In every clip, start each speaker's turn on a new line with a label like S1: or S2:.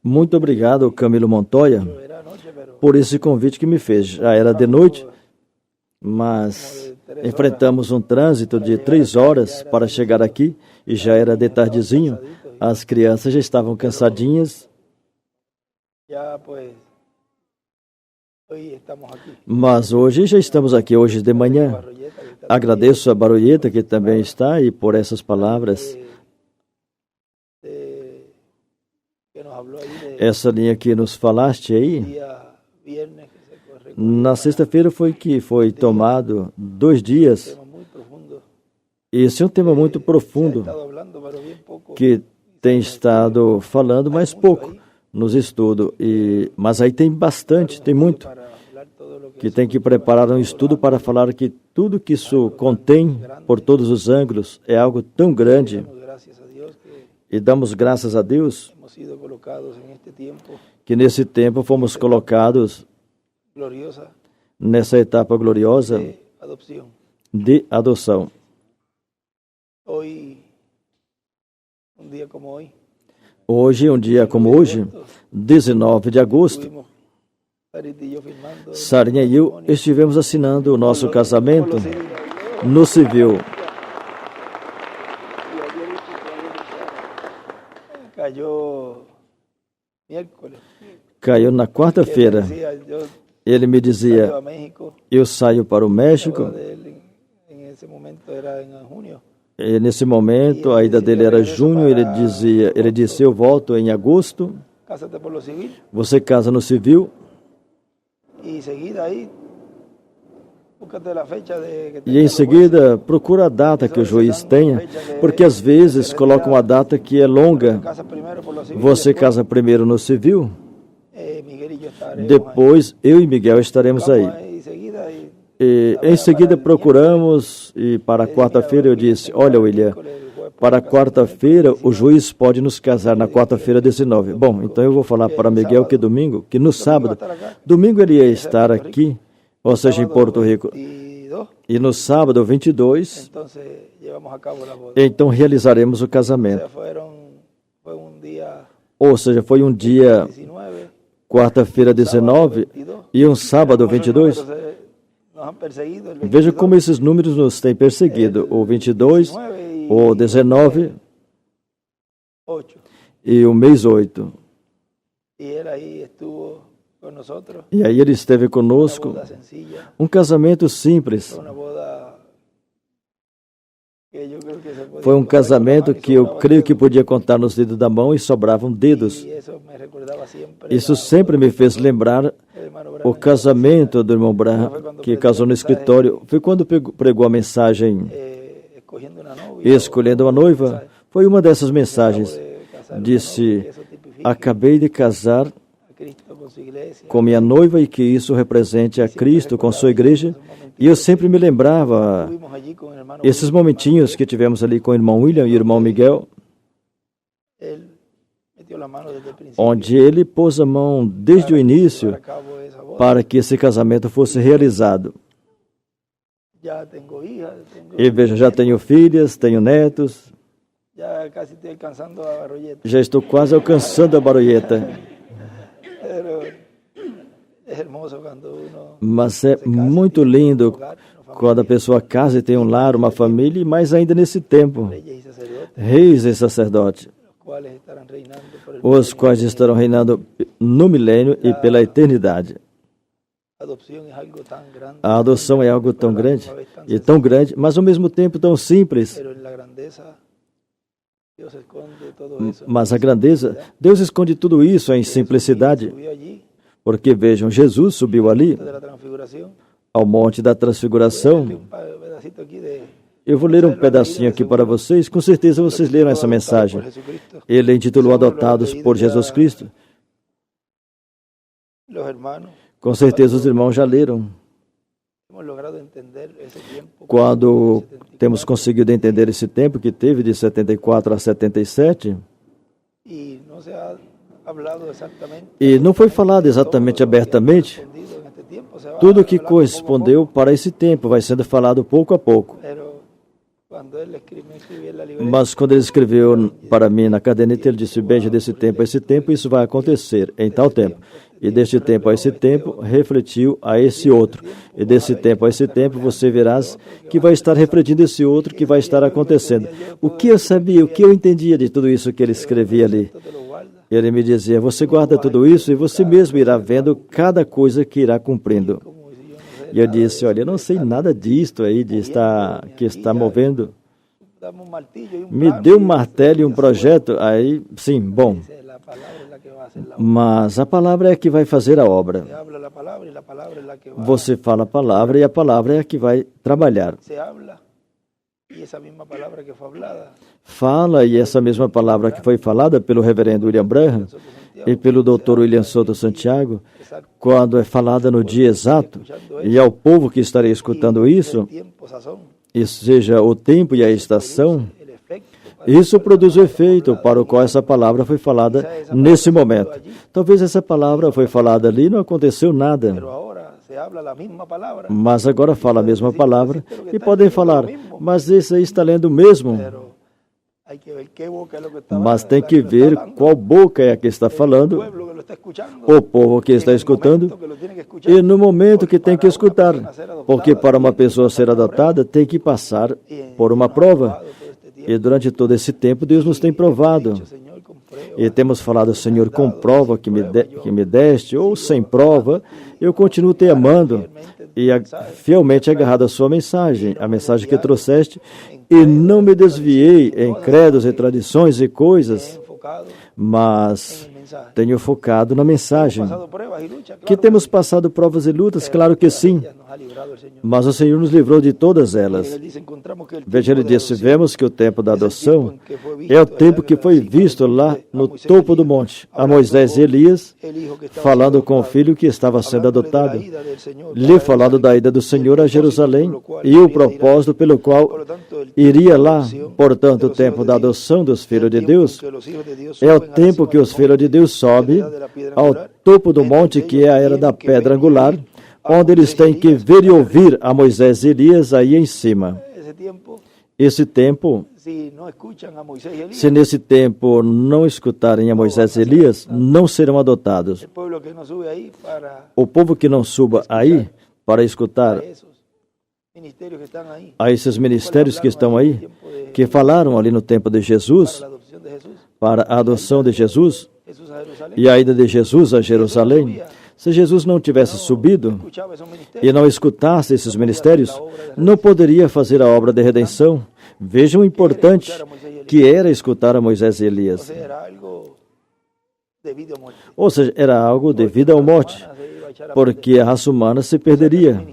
S1: Muito obrigado, Camilo Montoya, por esse convite que me fez. Já era de noite, mas enfrentamos um trânsito de 3 horas para chegar aqui e já era de tardezinho. As crianças já estavam cansadinhas. Mas hoje já estamos aqui, hoje de manhã. Agradeço a Baroyeta, que também está, e por essas palavras. Essa linha que nos falaste aí, na sexta-feira foi tomado 2 dias. Esse é um tema muito profundo, que tem estado falando mais pouco nos estudos, mas aí tem bastante, tem muito, que tem que preparar um estudo para falar que tudo que isso contém, por todos os ângulos, é algo tão grande. E damos graças a Deus que nesse tempo fomos colocados nessa etapa gloriosa de adoção. Hoje, um dia como hoje, 19 de agosto, Sarinha e eu estivemos assinando o nosso casamento no civil. Caiu na quarta-feira. Ele me dizia, eu saio para o México. E nesse momento, a ida dele era junho, ele disse, eu volto em agosto. Você casa no civil. E em seguida, procura a data que o juiz tenha, porque às vezes colocam uma data que é longa. Você casa primeiro no civil, depois eu e Miguel estaremos aí. E em seguida procuramos, e para quarta-feira eu disse, olha, William, para quarta-feira o juiz pode nos casar na quarta-feira 19. Bom, então eu vou falar para Miguel que domingo, que no sábado, domingo ele ia estar aqui, ou seja, em Porto Rico, e no sábado 22, então realizaremos o casamento. Ou seja, foi um dia, quarta-feira 19, e um sábado 22. Veja como esses números nos têm perseguido. O 22, o 19 e o mês 8. E aí ele esteve conosco. Um casamento simples. Foi um casamento que eu creio que podia contar nos dedos da mão e sobravam dedos. Isso sempre me fez lembrar o casamento do irmão Branham, que casou no escritório. Foi quando pregou a mensagem escolhendo uma noiva. Foi uma dessas mensagens. Disse, acabei de casar com minha noiva e que isso represente a Cristo com sua igreja. E eu sempre me lembrava esses momentinhos que tivemos ali com o irmão William e o irmão Miguel, onde ele pôs a mão desde o início para que esse casamento fosse realizado. E veja, já tenho filhas, tenho netos, já estou quase alcançando a Baroyeta. Mas é muito lindo quando a pessoa casa e tem um lar, uma família, mas ainda nesse tempo, reis e sacerdotes, os quais estarão reinando no milênio e pela eternidade. A adoção é algo tão grande, mas ao mesmo tempo tão simples. Mas a grandeza, Deus esconde tudo isso em simplicidade. Porque vejam, Jesus subiu ali, ao Monte da Transfiguração. Eu vou ler um pedacinho aqui para vocês, com certeza vocês leram essa mensagem. Ele intitulou Adotados por Jesus Cristo. Com certeza os irmãos já leram. Quando temos conseguido entender esse tempo que teve de 74 a 77, e não foi falado exatamente abertamente, tudo que correspondeu para esse tempo vai sendo falado pouco a pouco. Mas quando ele escreveu para mim na caderneta, ele disse: Benji, desse tempo a esse tempo, isso vai acontecer em tal tempo. E deste tempo a esse tempo, refletiu a esse outro. E desse tempo a esse tempo, você verás que vai estar refletindo esse outro, que vai estar acontecendo. O que eu sabia, o que eu entendia de tudo isso que ele escrevia ali? Ele me dizia: você guarda tudo isso e você mesmo irá vendo cada coisa que irá cumprindo. E eu disse: olha, eu não sei nada disto aí, que está movendo. Me deu um martelo e um projeto, aí, sim, bom. Mas a palavra é a que vai fazer a obra. Você fala a palavra e a palavra é a que vai trabalhar. Fala, e essa mesma palavra que foi falada pelo reverendo William Branham e pelo Dr. William Soto Santiago, quando é falada no dia exato, e ao povo que estará escutando isso, seja o tempo e a estação, isso produz o efeito para o qual essa palavra foi falada nesse momento. Talvez essa palavra foi falada ali e não aconteceu nada. Mas agora fala a mesma palavra e podem falar: mas esse aí está lendo o mesmo. Mas tem que ver qual boca é a que está falando, o povo que está escutando, e no momento que tem que escutar. Porque para uma pessoa ser adotada, tem que passar por uma prova. E durante todo esse tempo, Deus nos tem provado. E temos falado: Senhor, com prova que me deste, ou sem prova, eu continuo te amando e fielmente agarrado à sua mensagem, a mensagem que trouxeste, e não me desviei em credos e tradições e coisas, mas tenho focado na mensagem. Que temos passado provas e lutas? Claro que sim. Mas o Senhor nos livrou de todas elas. Veja, ele disse: vemos que o tempo da adoção é o tempo que foi visto lá no topo do monte, a Moisés e Elias, falando com o filho que estava sendo adotado, lhe falando da ida do Senhor a Jerusalém e o propósito pelo qual iria lá. Portanto, o tempo da adoção dos filhos de Deus é o tempo que os filhos de Deus sobem ao topo do monte, que é a era da pedra angular, onde eles têm que ver e ouvir a Moisés e Elias aí em cima. Esse tempo, se nesse tempo não escutarem a Moisés e Elias, não serão adotados. O povo que não suba aí para escutar a esses ministérios que estão aí, que falaram ali no tempo de Jesus, para a adoção de Jesus e a ida de Jesus a Jerusalém. Se Jesus não tivesse subido e não escutasse esses ministérios, não poderia fazer a obra de redenção. Vejam o importante que era escutar a Moisés e Elias. Ou seja, era algo de vida ou morte, porque a raça humana se perderia.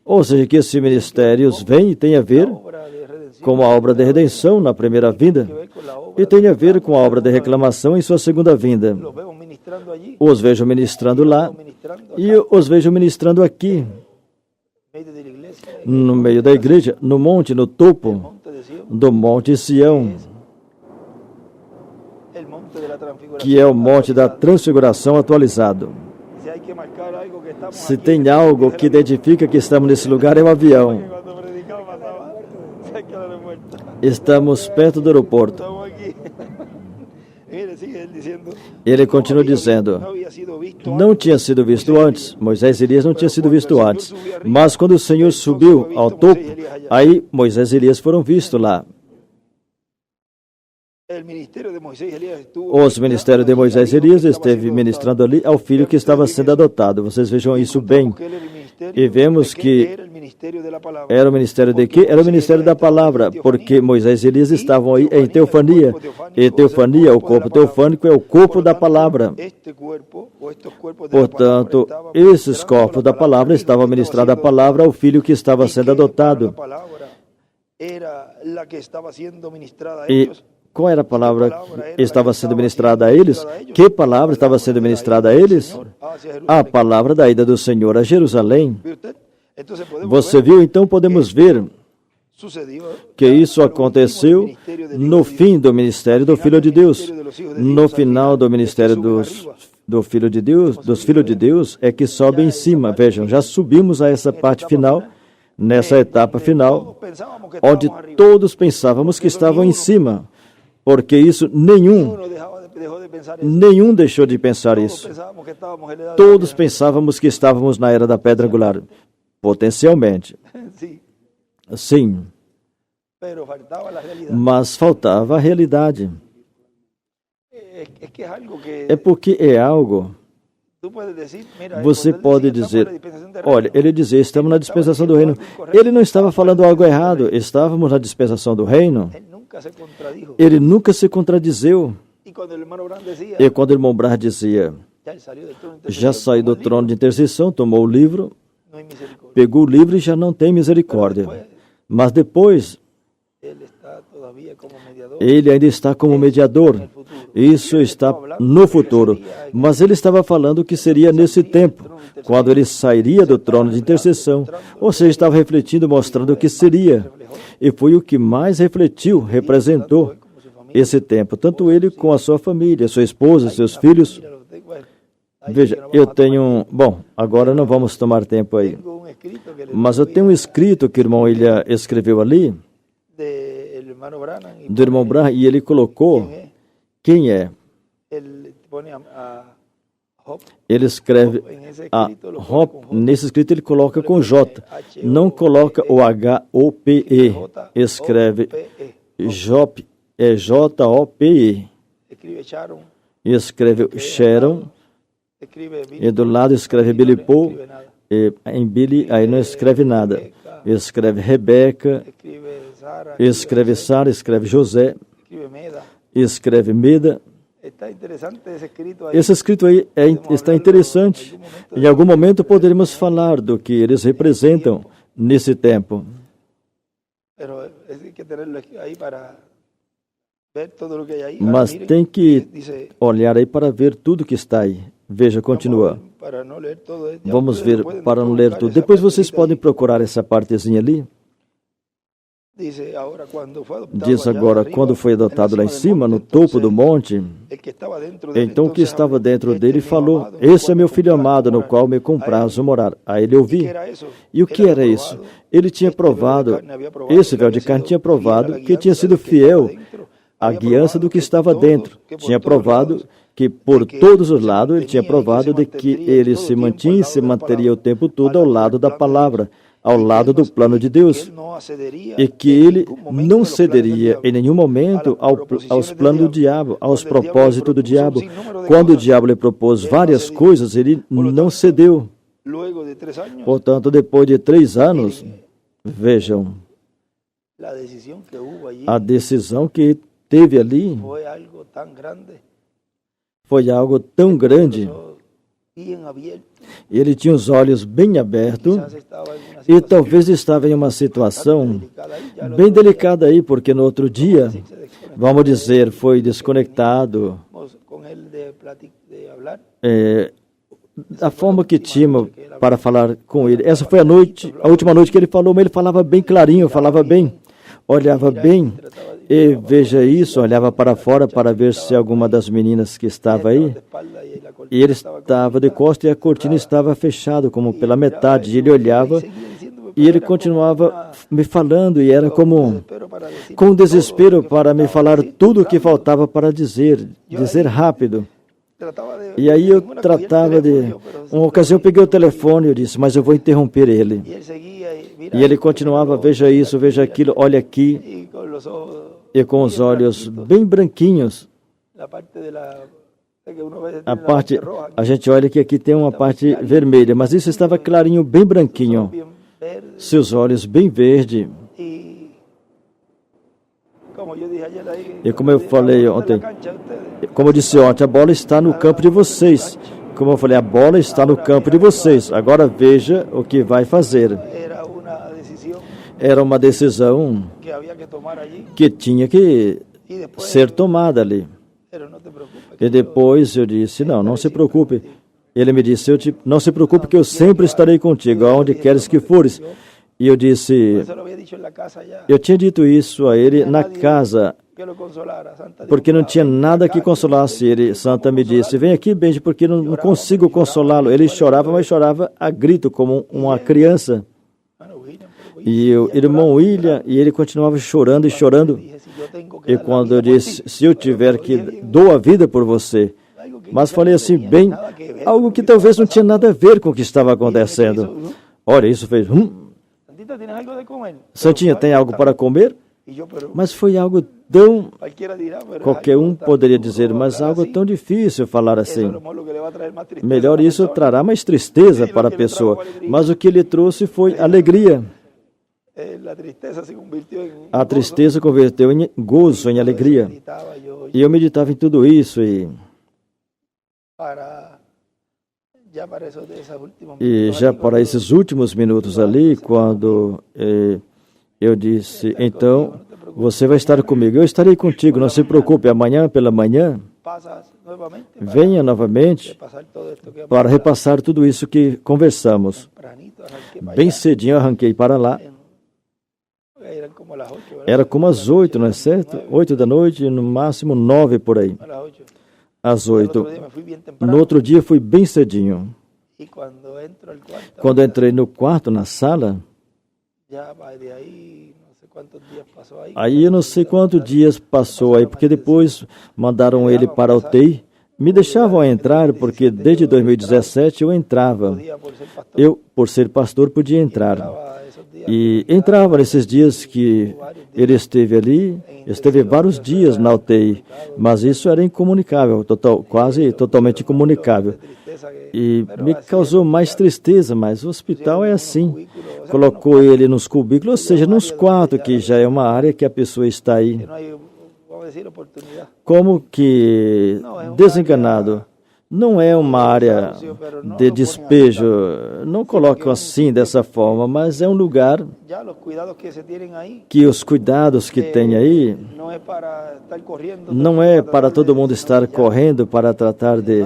S1: Ou seja, que esses ministérios vêm e têm a ver com a obra de redenção na primeira vinda e tem a ver com a obra de reclamação em sua segunda vinda. Os vejo ministrando lá e os vejo ministrando aqui, no meio da igreja, no monte, no topo do Monte Sião, que é o Monte da Transfiguração atualizado. Se tem algo que identifica que estamos nesse lugar, é um avião. Estamos perto do aeroporto. Ele continua dizendo: não tinha sido visto antes. Moisés e Elias não tinham sido visto antes. Mas quando o Senhor subiu ao topo, aí Moisés e Elias foram vistos lá. Os ministérios de Moisés e Elias esteve ministrando ali ao filho que estava sendo adotado. Vocês vejam isso bem. E vemos que era o ministério de quê? Era o ministério da palavra, porque Moisés e Elias estavam aí em teofania. E teofania, o corpo teofânico, é o corpo da palavra. Portanto, esses corpos da palavra estavam ministrando a palavra ao filho que estava sendo adotado. E qual era a palavra que estava sendo ministrada a eles? Que palavra estava sendo ministrada a eles? A palavra da ida do Senhor a Jerusalém. Você viu? Então podemos ver que isso aconteceu no fim do ministério do Filho de Deus. No final do ministério do Filho de Deus, dos Filhos de Deus, é que sobe em cima. Vejam, já subimos a essa parte final nessa etapa final, onde todos pensávamos que estavam em cima, porque isso nenhum deixou de pensar isso. Todos pensávamos que estávamos na era da pedra angular, potencialmente. Sim. Mas faltava a realidade. É porque é algo. Você pode dizer, olha, ele dizia, estamos na dispensação do reino. Ele não estava falando algo errado, estávamos na dispensação do reino. Ele nunca se contradizeu. E quando o irmão Brah dizia, já saiu do trono de intercessão, tomou o livro, pegou o livro e já não tem misericórdia. Mas depois, ele ainda está como mediador. Isso está no futuro. Mas ele estava falando que seria nesse tempo, quando ele sairia do trono de intercessão. Ou seja, estava refletindo, mostrando o que seria. E foi o que mais refletiu, representou esse tempo. Tanto ele com a sua família, sua esposa, seus filhos. Veja, eu tenho... Bom, agora não vamos tomar tempo aí. Mas eu tenho um escrito que o irmão Ilha escreveu ali, do irmão Brah, e ele colocou quem é. Ele escreve a Hope, nesse escrito ele coloca com J, não coloca o H-O-P-E, escreve Jope, é J-O-P-E, escreve Sharon, e do lado escreve Billy Paul, e em Billy aí não escreve nada, escreve Rebeca, escreve Sara, escreve José, escreve Meda. Esse escrito aí está interessante. Em algum momento poderemos falar do que eles representam nesse tempo. Mas tem que olhar aí para ver tudo que está aí. Veja, continua. Vamos ver para não ler tudo. Depois vocês podem procurar essa partezinha ali. Diz agora, quando foi adotado lá em cima, no topo do monte, então o que estava dentro dele falou, esse é meu filho amado, no qual me comprazo morar. Aí ele ouviu. E o que era isso? Ele tinha provado, esse véu de carne tinha provado que tinha sido fiel à guiança do que estava dentro. Tinha provado que por todos os lados, ele tinha provado de que ele se mantinha e se manteria o tempo todo ao lado da palavra, ao lado do plano de Deus, e que ele não cederia em nenhum momento aos planos do diabo, aos propósitos do diabo. Quando o diabo lhe propôs várias coisas, ele não cedeu. Portanto, depois de 3 anos, vejam, a decisão que teve ali foi algo tão grande. Ele tinha os olhos bem abertos e talvez estava em uma situação bem delicada aí, porque no outro dia, vamos dizer, foi desconectado. A forma que tinha para falar com ele. Essa foi a última noite que ele falou, mas ele falava bem clarinho, falava bem, olhava bem. E veja isso, olhava para fora para ver se alguma das meninas que estava aí, e ele estava de costas e a cortina estava fechada, como pela metade, e ele olhava e ele continuava me falando, e era como com desespero para me falar tudo o que faltava para dizer rápido. E aí eu tratava de... Uma ocasião eu peguei o telefone e eu disse, mas eu vou interromper ele. E ele continuava, veja isso, veja aquilo, olha aqui, e com os olhos bem branquinhos. A gente olha que aqui tem uma parte vermelha, mas isso estava clarinho, bem branquinho. Seus olhos bem verdes. E como eu falei ontem, como eu disse ontem, a bola está no campo de vocês. Como eu falei, a bola está no campo de vocês. Agora veja o que vai fazer. Era uma decisão que tinha que ser tomada ali. E depois eu disse, não se preocupe. Ele me disse, não se preocupe que eu sempre estarei contigo, aonde queres que fores. E eu disse, eu tinha dito isso a ele na casa, porque não tinha nada que consolasse ele. Santa me disse, vem aqui, Benji, porque não consigo consolá-lo. Ele chorava, mas chorava a grito, como uma criança. E o irmão William, e ele continuava chorando e chorando. E quando eu disse, se eu tiver que dou a vida por você, mas falei assim, bem, algo que talvez não tinha nada a ver com o que estava acontecendo. Olha, isso fez... Santinha, tem algo para comer? Mas foi algo tão... Qualquer um poderia dizer, mas algo tão difícil falar assim. Melhor isso trará mais tristeza para a pessoa. Mas o que ele trouxe foi alegria. A tristeza converteu em gozo, em alegria. E eu meditava em tudo isso e já para esses últimos minutos ali, quando eu disse, então, você vai estar comigo, eu estarei contigo, não se preocupe, amanhã pela manhã, venha novamente para repassar tudo isso que conversamos. Bem cedinho eu arranquei para lá. Era como às 8, não é certo? 8 da noite, no máximo 9 por aí. Às 8. No outro dia fui bem cedinho. Quando entrei no quarto, na sala, aí eu não sei quantos dias passou aí, porque depois mandaram ele para a UTI. Me deixavam entrar, porque desde 2017 eu entrava. Eu, por ser pastor, podia entrar. E entrava nesses dias que ele esteve ali, esteve vários dias na UTI, mas isso era incomunicável, quase totalmente incomunicável. E me causou mais tristeza, mas o hospital é assim. Colocou ele nos cubículos, ou seja, nos quartos, que já é uma área que a pessoa está aí. Como que desenganado. Não é uma área de despejo, não colocam assim dessa forma, mas é um lugar que os cuidados que tem aí não é para todo mundo estar correndo para tratar de...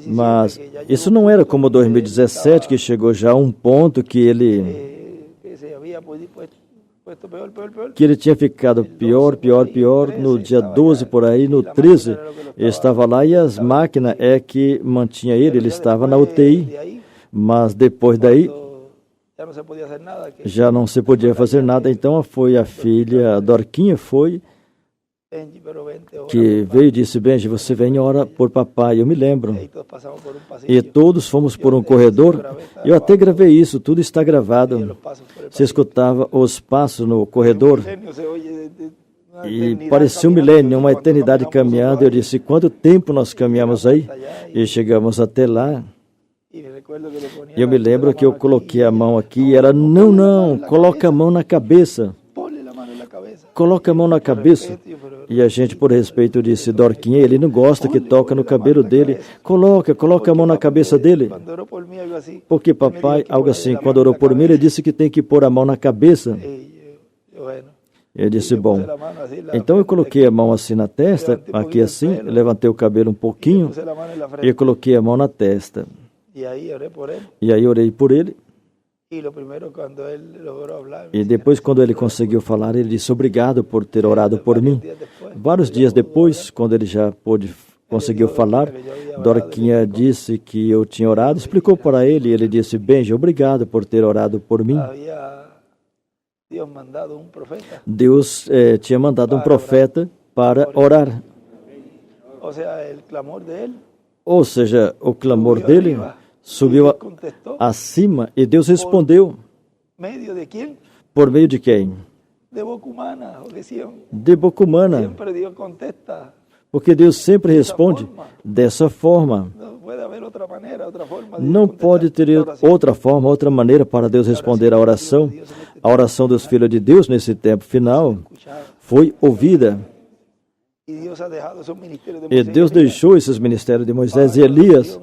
S1: Mas isso não era como 2017, que chegou já a um ponto que ele tinha ficado pior, no dia 12 por aí, no 13, ele estava lá e as máquinas é que mantinha ele estava na UTI, mas depois daí já não se podia fazer nada, então foi a filha, a Dorquinha que veio e disse, Benji, você vem e ora por papai, eu me lembro. E todos fomos por um corredor, eu até gravei isso, tudo está gravado. Você escutava os passos no corredor e parecia um milênio, uma eternidade caminhando. Eu disse, quanto tempo nós caminhamos aí? E chegamos até lá. Eu me lembro que eu coloquei a mão aqui e ela, não, coloca a mão na cabeça. Coloca a mão na cabeça. E a gente, por respeito, disse, Dorquinha, ele não gosta que toca no cabelo dele. Coloca a mão na cabeça dele. Porque papai, algo assim, quando orou por mim, ele disse que tem que pôr a mão na cabeça. Eu disse, bom. Então eu coloquei a mão assim na testa, aqui assim, levantei o cabelo um pouquinho e coloquei a mão na testa. E aí orei por ele. E depois, quando ele conseguiu falar, ele disse, obrigado por ter orado por mim. Vários dias depois, quando ele já conseguiu falar, Dorquinha disse que eu tinha orado, explicou para ele, e ele disse, Benji, obrigado por ter orado por mim. Deus tinha mandado um profeta para orar. Ou seja, o clamor dele subiu acima e Deus respondeu. Por meio de quem? De boca humana. Porque Deus sempre responde dessa forma. Não pode ter outra forma, outra maneira para Deus responder a oração. A oração dos filhos de Deus nesse tempo final foi ouvida. E Deus deixou esses ministérios de Moisés e Elias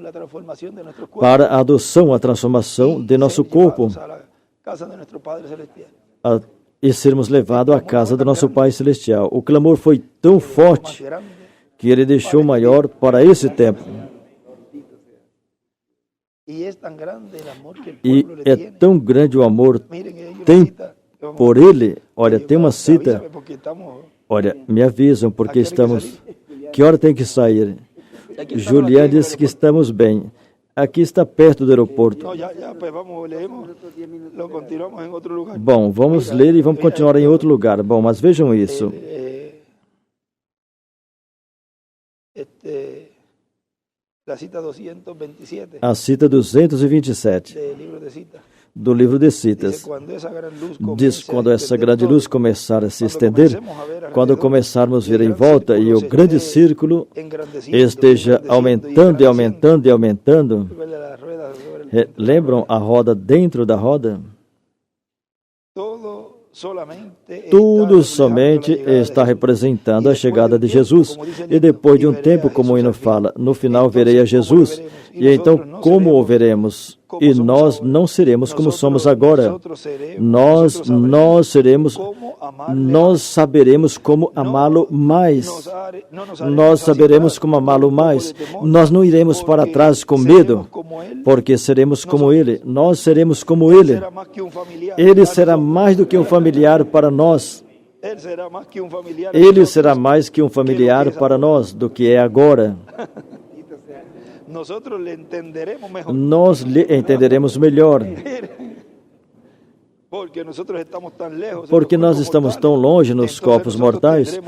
S1: para a adoção, a transformação de nosso corpo e sermos levados à casa do nosso Pai Celestial. O clamor foi tão forte que ele deixou maior para esse tempo. E é tão grande o amor tem por ele. Olha, tem uma cita. Olha, me avisam porque estamos... Que hora tem que sair? Juliana disse que estamos bem. aqui está perto do aeroporto. Bom, vamos ler e vamos continuar em outro lugar. Bom, mas vejam isso. A cita 227 do livro de Citas diz: quando essa grande luz começar a se estender, quando começarmos a ver em volta e o grande círculo esteja aumentando e aumentando e aumentando, lembram a roda dentro da roda? Tudo somente está representando a chegada de Jesus. E depois de um tempo, como o hino fala, no final verei a Jesus. E então, como o veremos? E nós não seremos como somos agora. Nós saberemos como amá-lo mais. Nós saberemos como amá-lo mais. Nós não iremos para trás com medo, porque seremos como Ele. Nós seremos como Ele. Ele será mais do que um familiar para nós. Ele será mais que um familiar para nós do que é agora. Nós lhe entenderemos melhor. Porque nós estamos tão longe nos corpos mortais,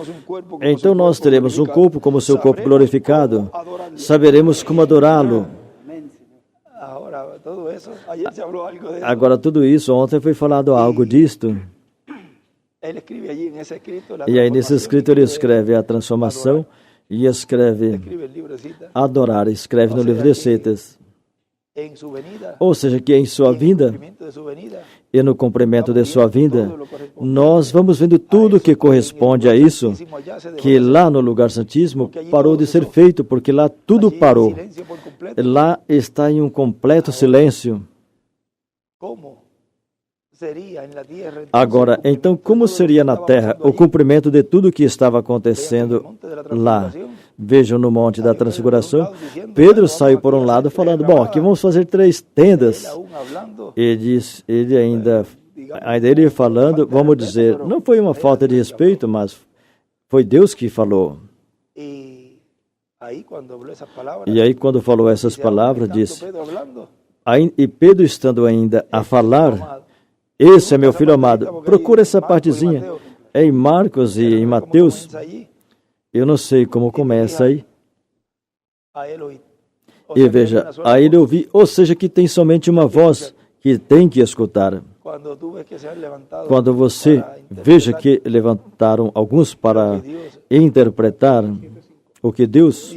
S1: então nós teremos um corpo como seu corpo glorificado. Saberemos como adorá-lo. Agora, tudo isso, ontem foi falado algo disto. E aí, nesse escrito, ele escreve a transformação e escreve adorar, escreve no livro de Citas. Ou seja, que em sua vinda e no cumprimento de sua vinda, nós vamos vendo tudo que corresponde a isso, que lá no lugar santíssimo parou de ser feito, porque lá tudo parou. Lá está em um completo silêncio. Agora, então, como seria na terra o cumprimento de tudo o que estava acontecendo lá? Vejam no Monte da Transfiguração, Pedro saiu por um lado falando, bom, aqui vamos fazer 3 tendas. Ele ainda ele falando, vamos dizer, não foi uma falta de respeito, mas foi Deus que falou. E aí, quando falou essas palavras, disse, e Pedro estando ainda a falar, esse é meu filho amado. Procura essa partezinha. É em Marcos e em Mateus. Eu não sei como começa aí. E veja, a ele ouvi, ou seja, que tem somente uma voz que tem que escutar. Quando você veja que levantaram alguns para interpretar o que Deus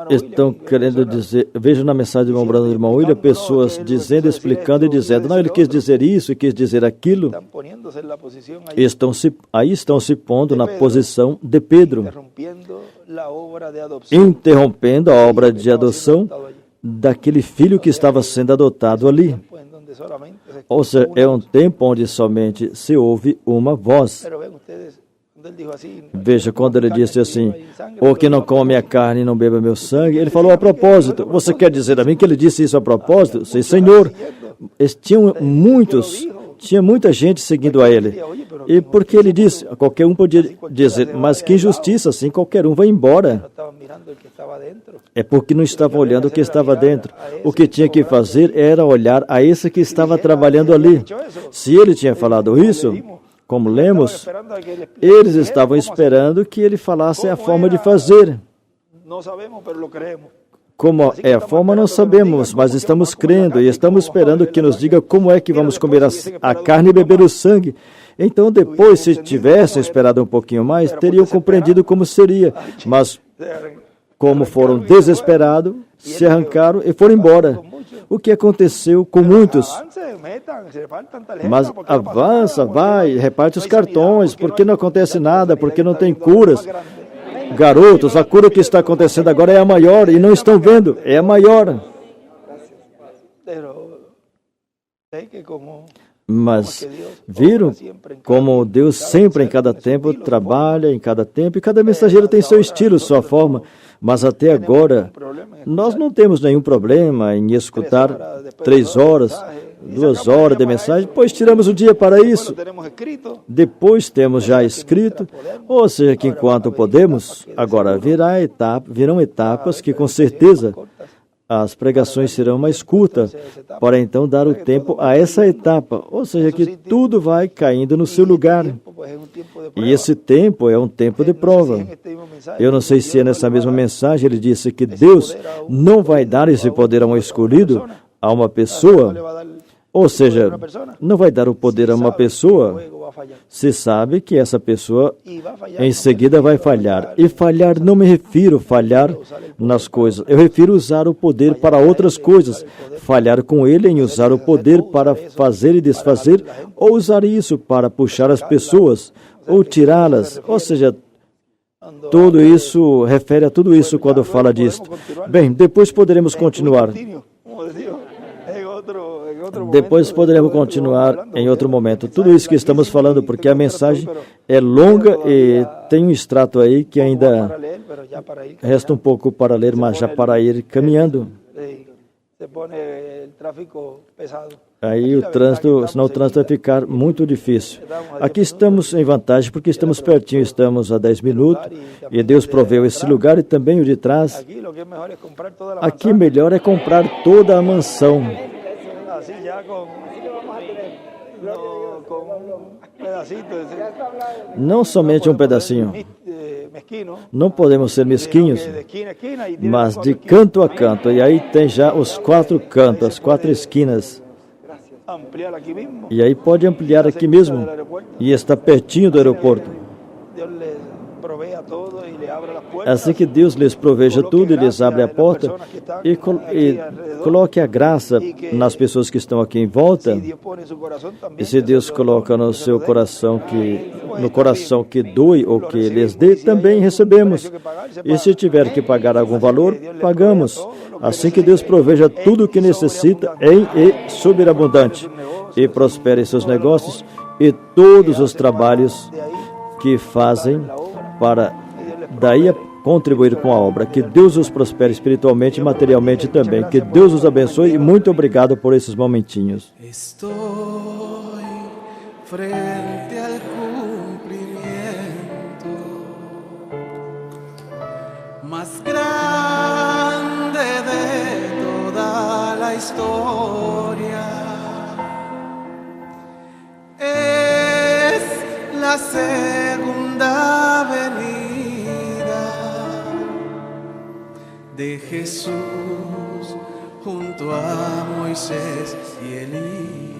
S1: estão querendo dizer, vejo na mensagem do irmão Branham e do irmão William, pessoas dizendo, explicando e dizendo, não, ele quis dizer isso e quis dizer aquilo. Aí estão se pondo na posição de Pedro, interrompendo a obra de adoção daquele filho que estava sendo adotado ali. Ou seja, é um tempo onde somente se ouve uma voz. Veja, quando ele disse assim, o que não come a carne e não beba meu sangue, ele falou a propósito. Você quer dizer a mim que ele disse isso a propósito? Sim, Senhor. Tinha muita gente seguindo a ele. E porque ele disse, qualquer um podia dizer, mas que injustiça, assim qualquer um vai embora. É porque não estava olhando o que estava dentro. O que tinha que fazer era olhar a esse que estava trabalhando ali. Se ele tinha falado isso, como lemos, eles estavam esperando que ele falasse a forma de fazer. Como é a forma, não sabemos, mas estamos crendo e estamos esperando que nos diga como é que vamos comer a carne e beber o sangue. Então, depois, se tivessem esperado um pouquinho mais, teriam compreendido como seria. Mas, como foram desesperados, se arrancaram e foram embora. O que aconteceu com muitos? Mas avança, vai, reparte os cartões, porque não acontece nada, porque não tem curas. Garotos, a cura que está acontecendo agora é a maior, e não estão vendo, é a maior. Mas viram como Deus sempre em cada tempo trabalha, em cada tempo, e cada mensageiro tem seu estilo, sua forma. Mas até agora, nós não temos nenhum problema em escutar 3 horas, 2 horas de mensagem, pois tiramos o dia para isso. Depois temos já escrito, ou seja, que enquanto podemos, agora virão etapas que com certeza as pregações serão mais curtas, para então dar o tempo a essa etapa, ou seja, que tudo vai caindo no seu lugar. E esse tempo é um tempo de prova. Eu não sei se é nessa mesma mensagem, ele disse que Deus não vai dar esse poder a um escolhido, a uma pessoa, ou seja, não vai dar o poder a uma pessoa se sabe que essa pessoa em seguida vai falhar. E falhar não me refiro a falhar nas coisas, eu refiro a usar o poder para outras coisas. Falhar com ele em usar o poder para fazer e desfazer, ou usar isso para puxar as pessoas, ou tirá-las, ou seja, tudo isso, refere a tudo isso quando fala disto. Bem, depois poderemos continuar. Depois poderemos continuar em outro momento. Tudo isso que estamos falando, porque a mensagem é longa e tem um extrato aí que ainda resta um pouco para ler, mas já para ir caminhando. Aí o trânsito, senão o trânsito vai ficar muito difícil. Aqui estamos em vantagem porque estamos pertinho, estamos a 10 minutos e Deus proveu esse lugar e também o de trás. Aqui melhor é comprar toda a mansão. Não somente um pedacinho. Não podemos ser mesquinhos, mas de canto a canto. E aí tem já os 4 cantos, as 4 esquinas. E aí pode ampliar aqui mesmo. E está pertinho do aeroporto. Assim que Deus lhes proveja tudo e lhes abre a porta e coloque a graça nas pessoas que estão aqui em volta. E se Deus coloca no seu coração no coração que doe ou que lhes dê, também recebemos. E se tiver que pagar algum valor, pagamos. Assim que Deus proveja tudo o que necessita em e superabundante e prospere seus negócios e todos os trabalhos que fazem para daí a contribuir com a obra. Que Deus os prospere espiritualmente e materialmente também. Que Deus os abençoe e muito obrigado por esses momentinhos.
S2: Estoy frente al cumplimiento más grande de toda la historia. Es la segunda venida de Jesús junto a Moisés y Elías.